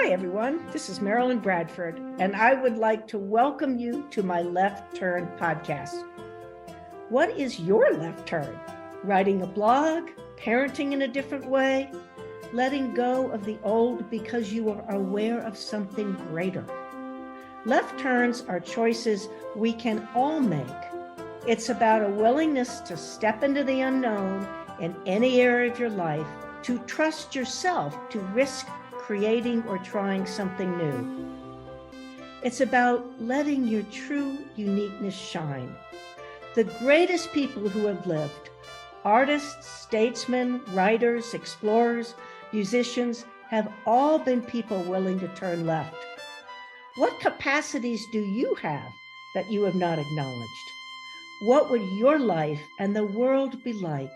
Hi, everyone. This is Marilyn Bradford, and I would like to welcome you to my Left Turn podcast. What is your left turn? Writing a blog, parenting in a different way, letting go of the old because you are aware of something greater. Left turns are choices we can all make. It's about a willingness to step into the unknown in any area of your life, to trust yourself, to risk creating or trying something new. It's about letting your true uniqueness shine. The greatest people who have lived, artists, statesmen, writers, explorers, musicians, have all been people willing to turn left. What capacities do you have that you have not acknowledged? What would your life and the world be like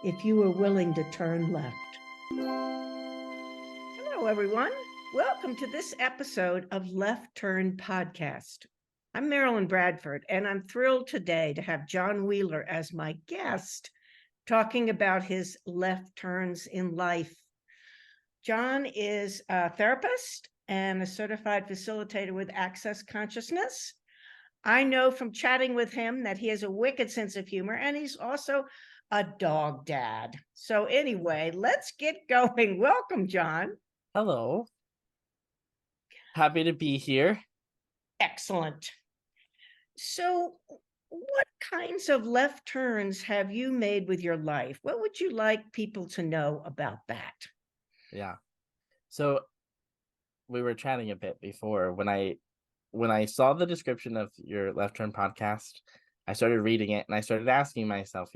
if you were willing to turn left? Hello, everyone. Welcome to this episode of Left Turn Podcast. I'm Marilyn Bradford, and I'm thrilled today to have John Wheeler as my guest, talking about his left turns in life. John is a therapist and a certified facilitator with Access Consciousness. I know from chatting with him that he has a wicked sense of humor, and he's also a dog dad. So anyway, let's get going. Welcome, John. Hello. Happy to be here. Excellent. So what kinds of left turns have you made with your life? What would you like people to know about that? Yeah. So we were chatting a bit before when I saw the description of your Left Turn podcast, I started reading it and I started asking myself,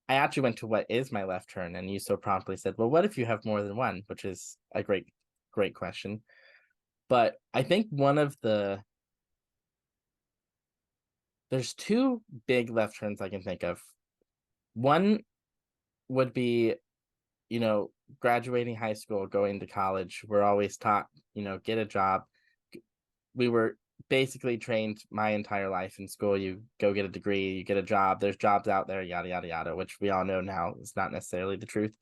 I actually went to what is my left turn, and you so promptly said, well, what if you have more than one, which is a great question. But I think there's two big left turns I can think of. One would be, graduating high school, going to college. We're always taught, get a job. We were basically trained my entire life in school. You go get a degree, you get a job, there's jobs out there, yada yada yada, which we all know now is not necessarily the truth.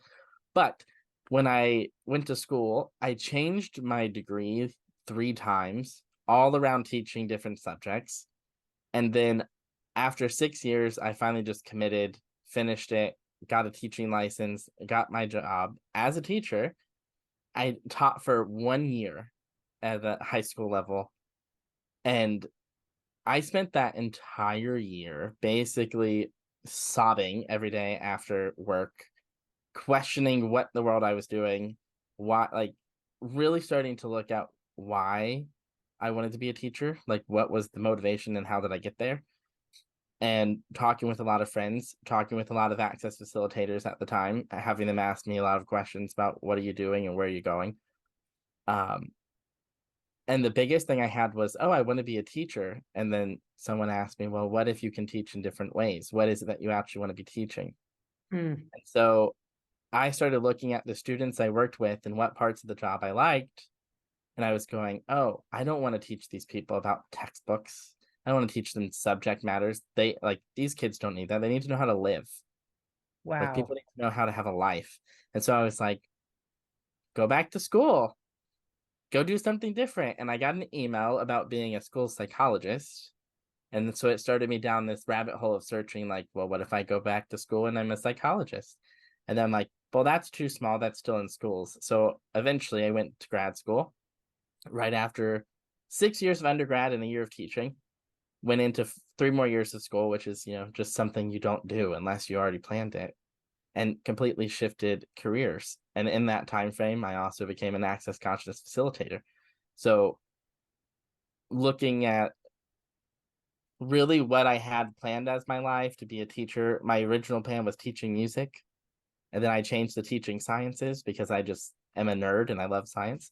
But when I went to school, I changed my degree 3 times, all around teaching different subjects. And then after 6 years, I finally just committed, finished it, got a teaching license, got my job as a teacher. I taught for 1 year at the high school level. And I spent that entire year basically sobbing every day after work, questioning what the world I was doing, why, like really starting to look at why I wanted to be a teacher, like what was the motivation and how did I get there? And talking with a lot of friends, talking with a lot of access facilitators at the time, having them ask me a lot of questions about what are you doing and where are you going. And the biggest thing I had was, oh, I want to be a teacher. And then someone asked me, well, what if you can teach in different ways? What is it that you actually want to be teaching? And so I started looking at the students I worked with and what parts of the job I liked. And I was going, oh, I don't want to teach these people about textbooks. I want to teach them subject matters. These kids don't need that. They need to know how to live. Wow. Like people need to know how to have a life. And so I was like, go back to school, go do something different. And I got an email about being a school psychologist. And so it started me down this rabbit hole of searching, like, well, what if I go back to school and I'm a psychologist? And then I'm like, well, that's too small. That's still in schools. So eventually I went to grad school right after 6 years of undergrad and a year of teaching. Went into 3 more years of school, which is, just something you don't do unless you already planned it, and completely shifted careers. And in that time frame, I also became an access consciousness facilitator. So looking at really what I had planned as my life to be a teacher, my original plan was teaching music. And then I changed to teaching sciences because I just am a nerd and I love science.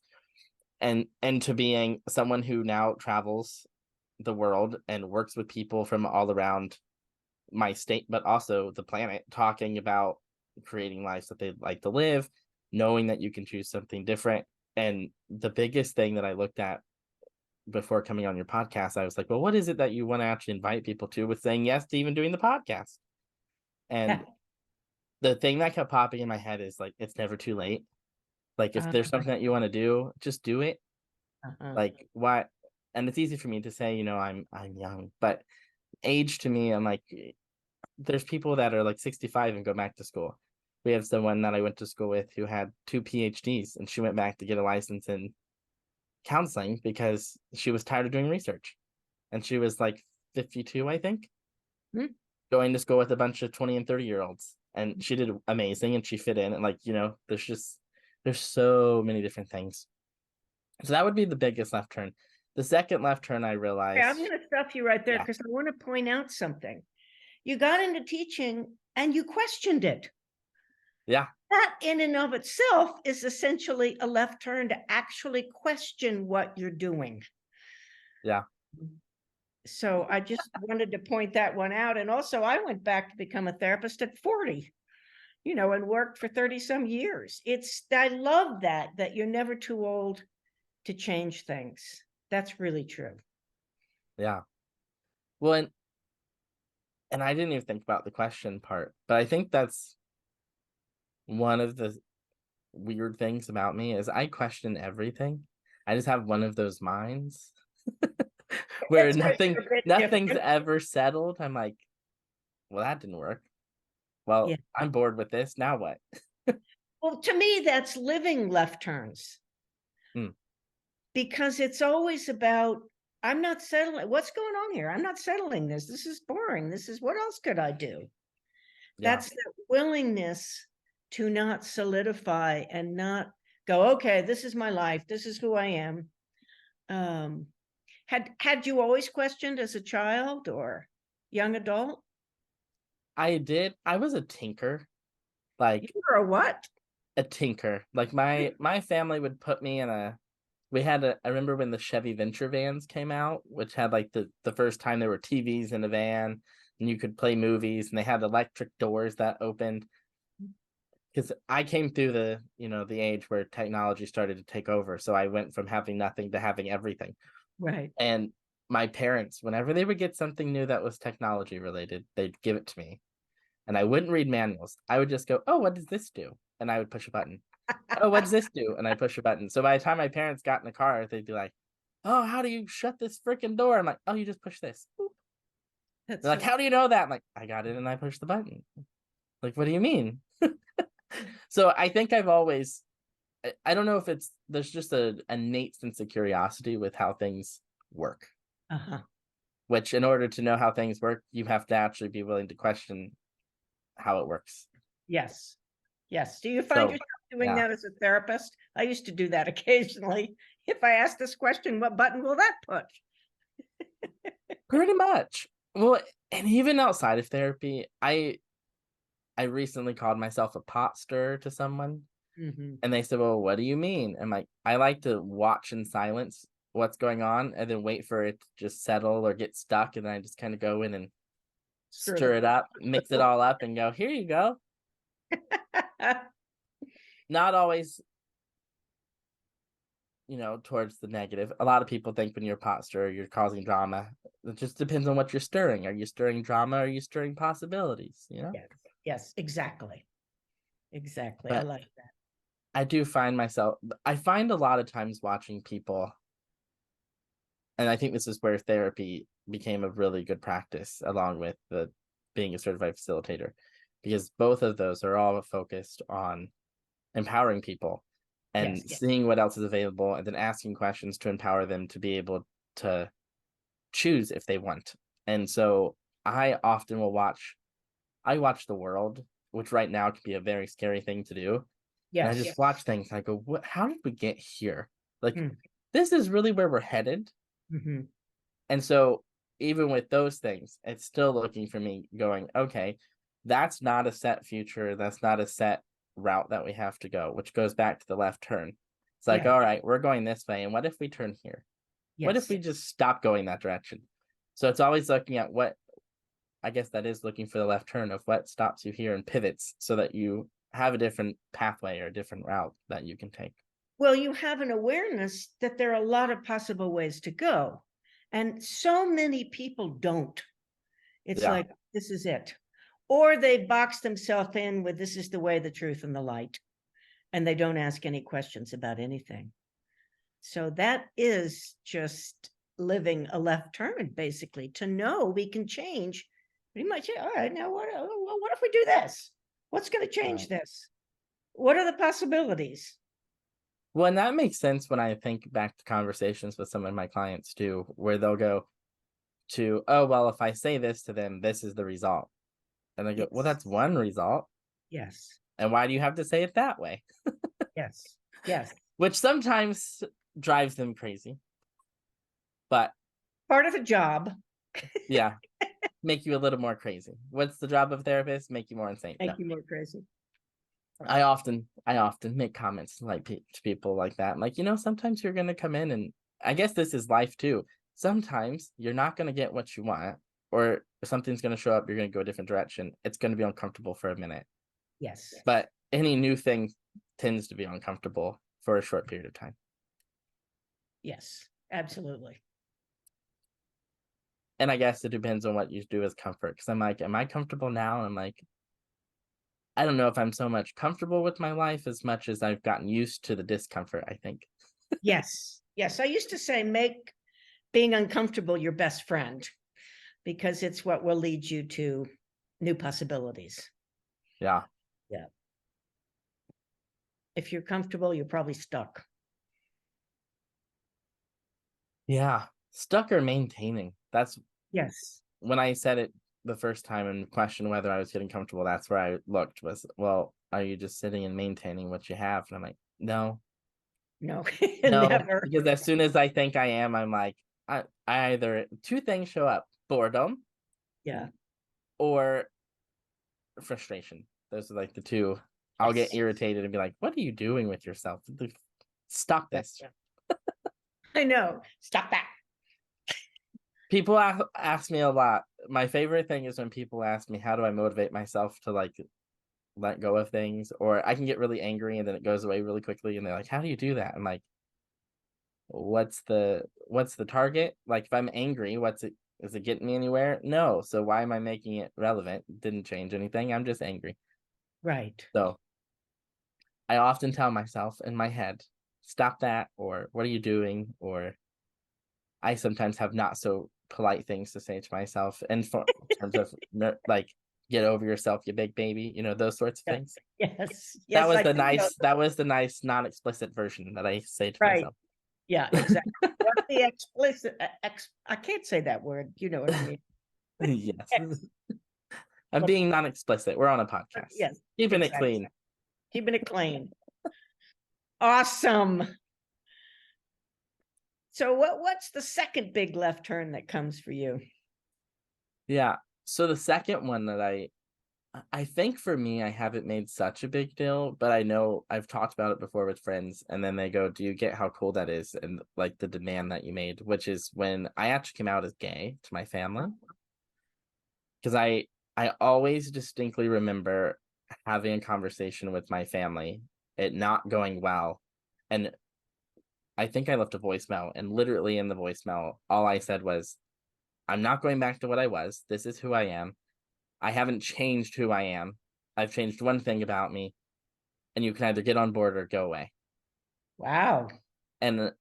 And to being someone who now travels the world and works with people from all around my state, but also the planet, talking about creating lives that they'd like to live, knowing that you can choose something different. And the biggest thing that I looked at before coming on your podcast, I was like, well, what is it that you want to actually invite people to with saying yes to even doing the podcast? And the thing that kept popping in my head is like, it's never too late. Like if there's something that you want to do, just do it. Like why? And it's easy for me to say, I'm young, but age to me, I'm like, there's people that are like 65 and go back to school. We have someone that I went to school with who had 2 PhDs, and she went back to get a license in counseling because she was tired of doing research. And she was like 52, I think, going to school with a bunch of 20 and 30-year-olds. And she did amazing, and she fit in. And there's so many different things. So that would be the biggest left turn. The second left turn, I realized. I'm going to stop you right there because I want to point out something. You got into teaching and you questioned it. Yeah. That in and of itself is essentially a left turn to actually question what you're doing. Yeah. So I just wanted to point that one out. And also I went back to become a therapist at 40, and worked for 30 some years. I love that you're never too old to change things. That's really true. Yeah. Well, and I didn't even think about the question part, but I think that's one of the weird things about me is I question everything. I just have one of those minds where nothing's ever settled. I'm like, well, that didn't work. Well, I'm bored with this. Now what? Well, to me, that's living left turns. Because it's always about, I'm not settling. What's going on here? I'm not settling this. This is boring. What else could I do? Yeah. That's the willingness to not solidify and not go, okay, this is my life. This is who I am. Had you always questioned as a child or young adult? I did. I was a tinker. Like you were a what? A tinker. Like my family would put me in I remember when the Chevy Venture vans came out, which had like the first time there were TVs in a van and you could play movies, and they had electric doors that opened. Because I came through the age where technology started to take over. So I went from having nothing to having everything. Right. And my parents, whenever they would get something new that was technology related, they'd give it to me. And I wouldn't read manuals. I would just go, oh, what does this do? And I would push a button. Oh, what does this do? And I push a button. So by the time my parents got in the car, they'd be like, oh, how do you shut this freaking door? I'm like, oh, you just push this. They're like, how do you know that? I'm like, I got it and I pushed the button. Like, what do you mean? So I think I've always, I don't know if there's just an innate sense of curiosity with how things work. Which in order to know how things work, you have to actually be willing to question how it works. Yes. Do you find yourself doing that as a therapist? I used to do that occasionally. If I ask this question, what button will that push? Pretty much. Well, and even outside of therapy, I recently called myself a pot stirrer to someone. And they said, well, what do you mean? I'm like, I like to watch in silence what's going on and then wait for it to just settle or get stuck. And then I just kind of go in and stir it up, mix it all up and go, here you go. Not always, towards the negative. A lot of people think when you're a pot stirrer, you're causing drama. It just depends on what you're stirring. Are you stirring drama? Or are you stirring possibilities? Yes, exactly. But I like that. I do find a lot of times watching people, and I think this is where therapy became a really good practice along with being a certified facilitator, because both of those are all focused on empowering people and seeing what else is available and then asking questions to empower them to be able to choose if they want. And so I often will watch The World, which right now can be a very scary thing to do. And I just watch things and I go, how did we get here? Like, this is really where we're headed. And so even with those things, it's still looking for me going, okay, that's not a set future. That's not a set route that we have to go, which goes back to the left turn. It's like, all right, we're going this way. And what if we turn here? What if we just stop going that direction? So it's always looking at I guess that is looking for the left turn of what stops you here and pivots so that you have a different pathway or a different route that you can take. Well, you have an awareness that there are a lot of possible ways to go. And so many people don't. It's like, this is it. Or they box themselves in with, this is the way, the truth, and the light. and they don't ask any questions about anything. So that is just living a left turn, basically, to know we can change. We might say, all right, now what if we do this? What's going to change this? What are the possibilities? Well, and that makes sense when I think back to conversations with some of my clients too, where they'll go to, oh, well, if I say this to them, this is the result. And I go, well, that's one result. Yes. And why do you have to say it that way? Yes. Yes. Which sometimes drives them crazy. But part of the job. Yeah. Make you a little more crazy. What's the job of a therapist? Make you more insane. Make you more crazy. I often make comments like to people like that. I'm like, sometimes you're gonna come in, and I guess this is life too. Sometimes you're not gonna get what you want, or something's gonna show up. You're gonna go a different direction. It's gonna be uncomfortable for a minute. Yes. But any new thing tends to be uncomfortable for a short period of time. Yes, absolutely. And I guess it depends on what you do as comfort. Because I'm like, am I comfortable now? And I'm like, I don't know if I'm so much comfortable with my life as much as I've gotten used to the discomfort, I think. Yes. Yes. I used to say, make being uncomfortable your best friend, because it's what will lead you to new possibilities. Yeah. Yeah. If you're comfortable, you're probably stuck. Yeah. Stuck or maintaining. That's Yes. when I said it the first time and questioned whether I was getting comfortable. That's where I looked was, well, are you just sitting and maintaining what you have? And I'm like, no, No, never. Because as soon as I think I am, I'm like, I either two things show up: boredom, yeah, or frustration. Those are like the two. I'll get irritated and be like, what are you doing with yourself? Stop this. I know. Stop that. People ask me a lot. My favorite thing is when people ask me, how do I motivate myself to let go of things? Or I can get really angry and then it goes away really quickly. And they're like, how do you do that? I'm like, what's the target? Like, if I'm angry, is it getting me anywhere? No. So why am I making it relevant? Didn't change anything. I'm just angry. Right. So I often tell myself in my head, stop that, or what are you doing? Or I sometimes have not so polite things to say to myself, and in terms of like, get over yourself, you big baby, those sorts of things. Yes. That was the nice non-explicit version that I say to myself. Yeah, exactly. What's the explicit? I can't say that word. You know what I mean? Yes. I'm being non-explicit. We're on a podcast. Yes. Keeping it clean. Keeping it clean. Awesome. So what's the second big left turn that comes for you? Yeah. So the second one that I think for me, I haven't made such a big deal, but I know I've talked about it before with friends, and then they go, do you get how cool that is? And like the demand that you made, which is when I actually came out as gay to my family. Because I always distinctly remember having a conversation with my family, it not going well. And I think I left a voicemail, and literally in the voicemail, all I said was, I'm not going back to what I was. This is who I am. I haven't changed who I am. I've changed one thing about me, and you can either get on board or go away. Wow. And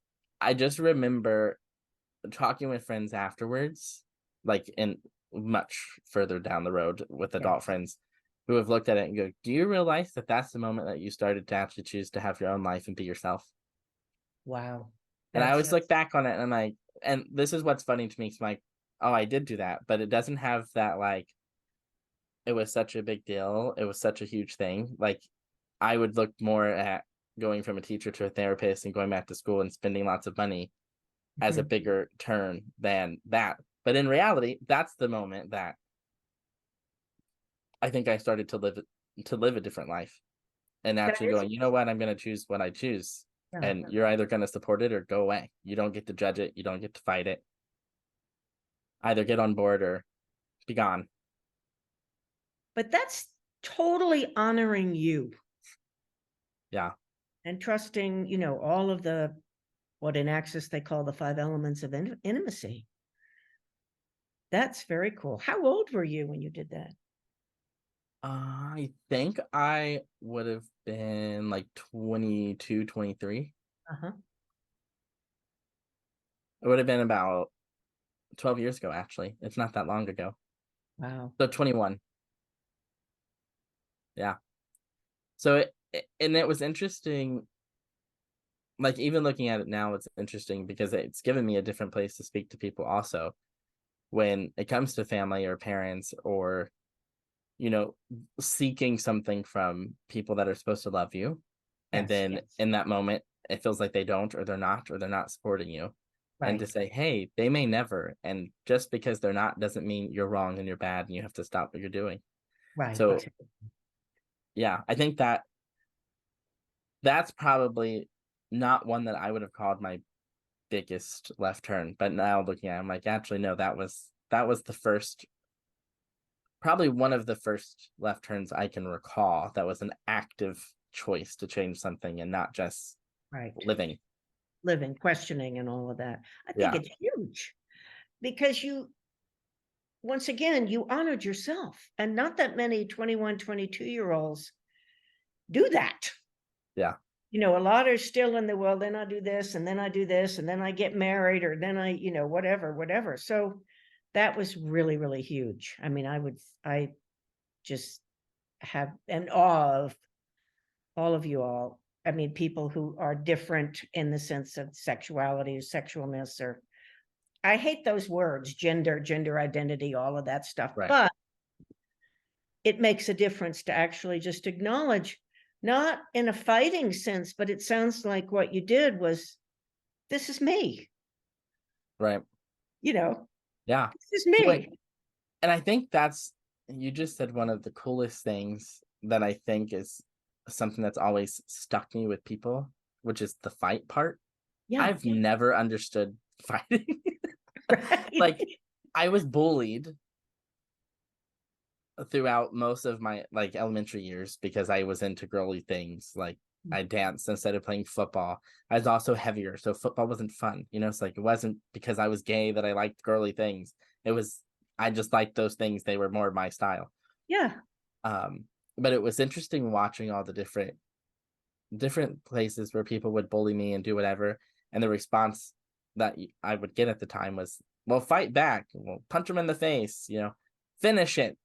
I just remember talking with friends afterwards, like in much further down the road with adult friends who have looked at it and go, do you realize that that's the moment that you started to actually choose to have your own life and be yourself? Wow. And I always look back on it and I'm like, and this is what's funny to me. It's like, oh, I did do that, but it doesn't have that, like, it was such a big deal. It was such a huge thing. Like, I would look more at going from a teacher to a therapist and going back to school and spending lots of money as a bigger turn than that. But in reality, that's the moment that I think I started to live a different life, and actually going, you know what, I'm going to choose what I choose. And you're either going to support it or go away. You don't get to judge it. You don't get to fight it. Either get on board or be gone. But that's totally honoring you. Yeah. And trusting, all of what in Access they call the 5 elements of intimacy. That's very cool. How old were you when you did that? I think I would have been like 22, 23. Uh-huh. It would have been about 12 years ago, actually. It's not that long ago. Wow. So 21. Yeah. So and it was interesting. Like, even looking at it now, it's interesting because it's given me a different place to speak to people also when it comes to family or parents, or, you know, seeking something from people that are supposed to love you. And Yes, then yes. in that moment, it feels like they don't, or they're not supporting you. And to Right, say, hey, they may never. And just because they're not doesn't mean you're wrong and you're bad and you have to stop what you're doing. right. So, yeah, I think that's probably not one that I would have called my biggest left turn. But now looking at it, I'm like, actually, no, that was the first, probably one of the first left turns I can recall that was an active choice to change something and not just Right. living. Living, questioning, and all of that. I think Yeah, it's huge because once again, you honored yourself. And not that many 21, 22-year-olds do that. yeah, A lot are still in the, well, then I do this, and then I do this, and then I get married, or then I, whatever, whatever. So that was really, really huge. I mean, I just have an awe of all of you all. I mean, people who are different in the sense of sexuality or sexualness, or I hate those words, gender identity, all of that stuff. right, But it makes a difference to actually just acknowledge, not in a fighting sense, but it sounds like what you did was, this is me, right. you know, Yeah. this is Wait, me. and I think you just said one of the coolest things that I think is something that's always stuck me with people, which is the fight part. Yeah. I've never understood fighting. Right. Like, I was bullied throughout most of my like elementary years because I was into girly things. Like, I danced instead of playing football. I was also heavier, so football wasn't fun. It's like, it wasn't because I was gay that I liked girly things. It was, I just liked those things. They were more my style. Yeah. Um, but it was interesting watching all the different places where people would bully me and do whatever, and the response that I would get at the time was, "Well, fight back. Well, punch them in the face. Finish it.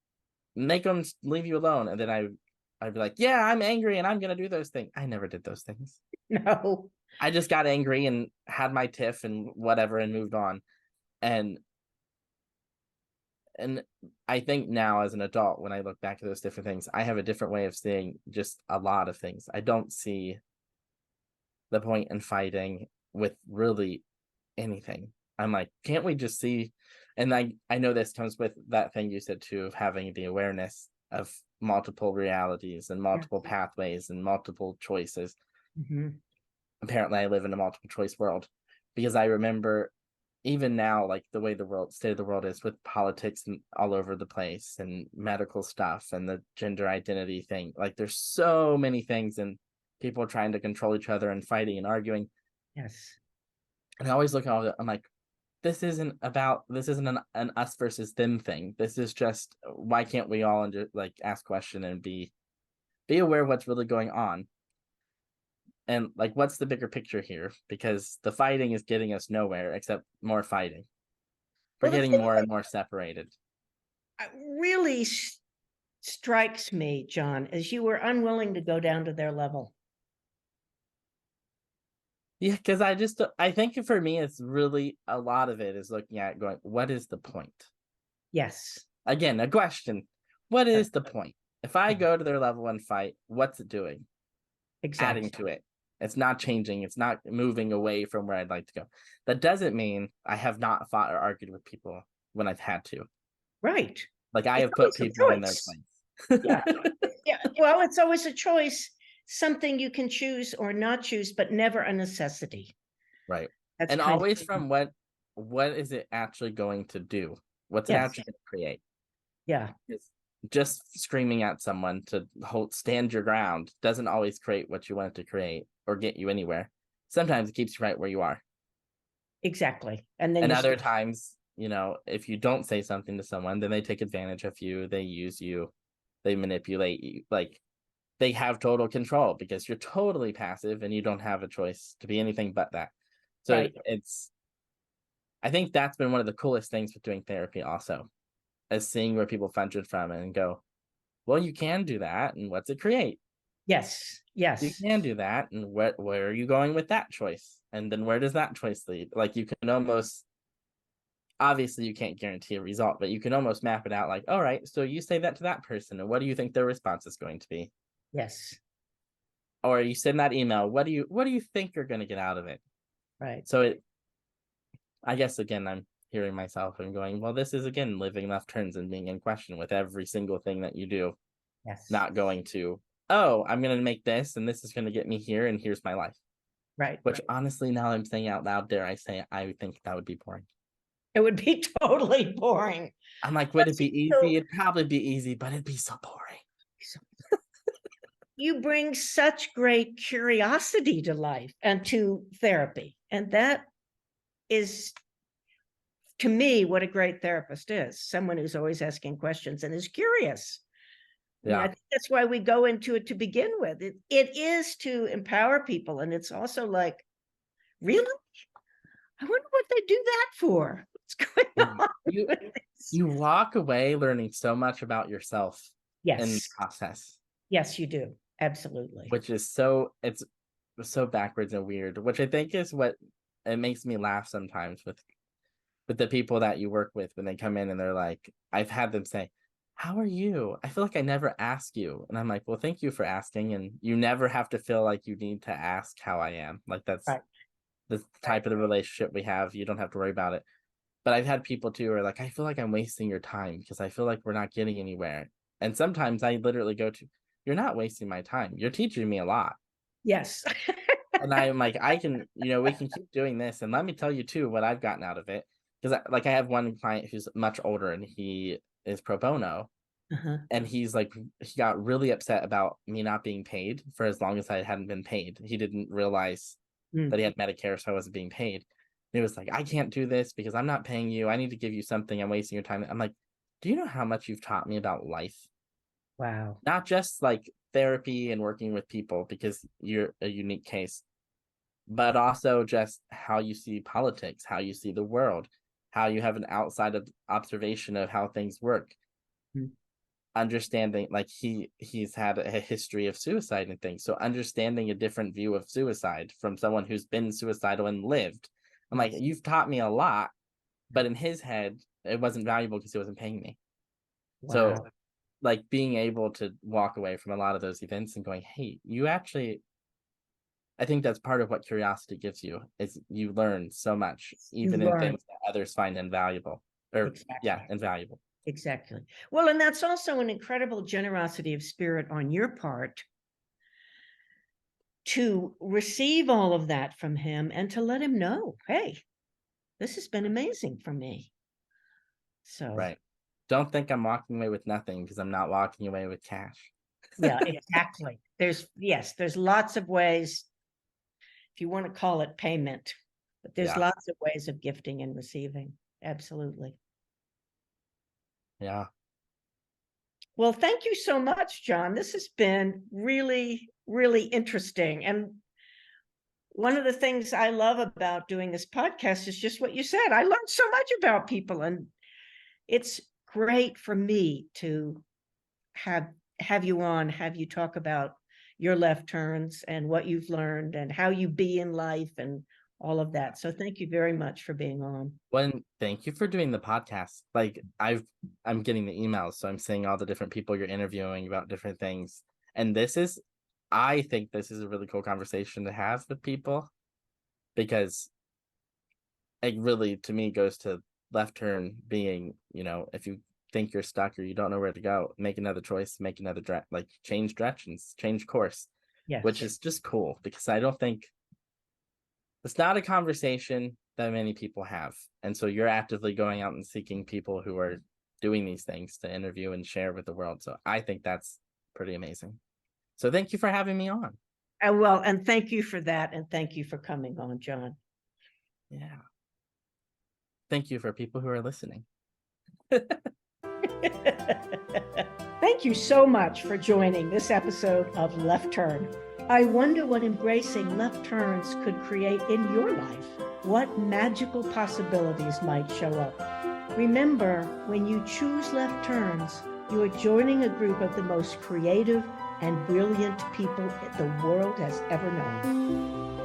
Make them leave you alone." And then I'd be like, "Yeah, I'm angry and I'm gonna do those things." I never did those things. No. I just got angry and had my tiff and whatever and moved on. And and I think now, as an adult, when I look back at those different things, I have a different way of seeing just a lot of things. I don't see the point in fighting with really anything. I'm like, can't we just see? And I know this comes with that thing you said too, of having the awareness of multiple realities and Yeah. multiple pathways and multiple choices. Mhm. Apparently, I live in a multiple choice world, because I remember even now, like, the way the state of the world is with politics and all over the place and medical stuff and the gender identity thing. Like, there's so many things, and people trying to control each other and fighting and arguing. Yes. And I always look at all that. I'm like, this isn't an us versus them thing. This is just, why can't we all like ask question and be aware of what's really going on, and like, what's the bigger picture here? Because the fighting is getting us nowhere except more fighting. We're Well, the getting thing more and more separated. that really strikes me, John, is you were unwilling to go down to their level. Yeah, because I think for me, it's really, a lot of it is looking at going, what is the point? Yes. Again, a question. What Yes. is the point? If I go to their level and fight, what's it doing? Adding Exactly. to it. It's not changing. It's not moving away from where I'd like to go. That doesn't mean I have not fought or argued with people when I've had to. Right. Like, I It's have put always a people in their choice. place. Yeah. Yeah. Well, it's always a choice, something you can choose or not choose, but never a necessity. Right. That's And kind always of, from what is it actually going to do? What's it yes. actually going to create? Yeah. Because just screaming at someone to stand your ground doesn't always create what you want it to create or get you anywhere. Sometimes it keeps you right where you are. Exactly. And then And you other stay. times, if you don't say something to someone, then they take advantage of you, they use you. they manipulate you, like they have total control because you're totally passive and you don't have a choice to be anything but that. So Right. I think that's been one of the coolest things with doing therapy also, is seeing where people function from and go, well, you can do that, and what's it create? Yes. You Yes. can do that, and where are you going with that choice? And then where does that choice lead? Like you can almost, obviously you can't guarantee a result, but you can almost map it out like, all right, so you say that to that person, and what do you think their response is going to be? Yes. Or you send that email, what do you think you're going to get out of it? Right. So I guess again, I'm hearing myself and going, well, this is again living left turns and being in question with every single thing that you do, Yes. not going to, oh, I'm going to make this and this is going to get me here and here's my life. Right. Which honestly, now I'm saying out loud, dare I say, I think that would be boring. It would be totally boring. I'm like, would it be easy? So, It'd probably be easy, but it'd be so boring. you bring such great curiosity to life and to therapy. And that is, to me, what a great therapist is, someone who's always asking questions and is curious. I mean, I Yeah. think that's why we go into it to begin with. It is to empower people. And it's also like, really? I wonder what they do that for. What's going on? You with this? you walk away learning so much about yourself in the Yes. process, Yes, you do. Absolutely. which is it's so backwards and weird, which I think is what it makes me laugh sometimes with the people that you work with when they come in and they're like, I've had them say, how are you? I feel like I never ask you. And I'm like, well, thank you for asking. And you never have to feel like you need to ask how I am. Like that's Right. the type of the relationship we have. You don't have to worry about it. But I've had people too who are like, I feel like I'm wasting your time because I feel like we're not getting anywhere. And sometimes I literally go to, you're not wasting my time. You're teaching me a lot. Yes. And I'm like, I can, we can keep doing this. And let me tell you too what I've gotten out of it. Because I have one client who's much older and he is pro bono. Uh-huh. And he's like, he got really upset about me not being paid for as long as I hadn't been paid. He didn't realize that he had Medicare, so I wasn't being paid. And he was like, I can't do this because I'm not paying you. I need to give you something. I'm wasting your time. I'm like, do you know how much you've taught me about life? Wow. Not just like therapy and working with people because you're a unique case, but also just how you see politics, how you see the world, how you have an outside of observation of how things work. Understanding, like he's had a history of suicide and things, so understanding a different view of suicide from someone who's been suicidal and lived. I'm like, you've taught me a lot, but in his head it wasn't valuable because he wasn't paying me. Wow. So like being able to walk away from a lot of those events and going, hey, you actually, I think that's part of what curiosity gives you, is you learn so much You even in learn. things that others find invaluable, or Exactly. invaluable. Exactly. Well, and that's also an incredible generosity of spirit on your part to receive all of that from him and to let him know, hey, this has been amazing for me. So, Right. Don't think I'm walking away with nothing, because I'm not walking away with cash. yeah, exactly. There's lots of ways, if you want to call it payment, but there's Yeah. lots of ways of gifting and receiving. Absolutely. Yeah. Well, thank you so much, John. This has been really, really interesting. And one of the things I love about doing this podcast is just what you said. I learned so much about people, and it's great for me to have you on, have you talk about your left turns and what you've learned and how you be in life and all of that. So thank you very much for being on. Well, thank you for doing the podcast. Like I'm getting the emails, so I'm seeing all the different people you're interviewing about different things. And I think this is a really cool conversation to have with people, because it really, to me, goes to left turn being, if you think you're stuck or you don't know where to go, make another choice, make another change directions, change course. Yes. Which is just cool, because I don't think it's not a conversation that many people have. And so you're actively going out and seeking people who are doing these things to interview and share with the world. So I think that's pretty amazing. So thank you for having me on. Well, and thank you for that. And thank you for coming on, John. Yeah. Thank you for people who are listening. Thank you so much for joining this episode of Left Turn. I wonder what embracing left turns could create in your life. What magical possibilities might show up. Remember, when you choose left turns, you are joining a group of the most creative and brilliant people the world has ever known.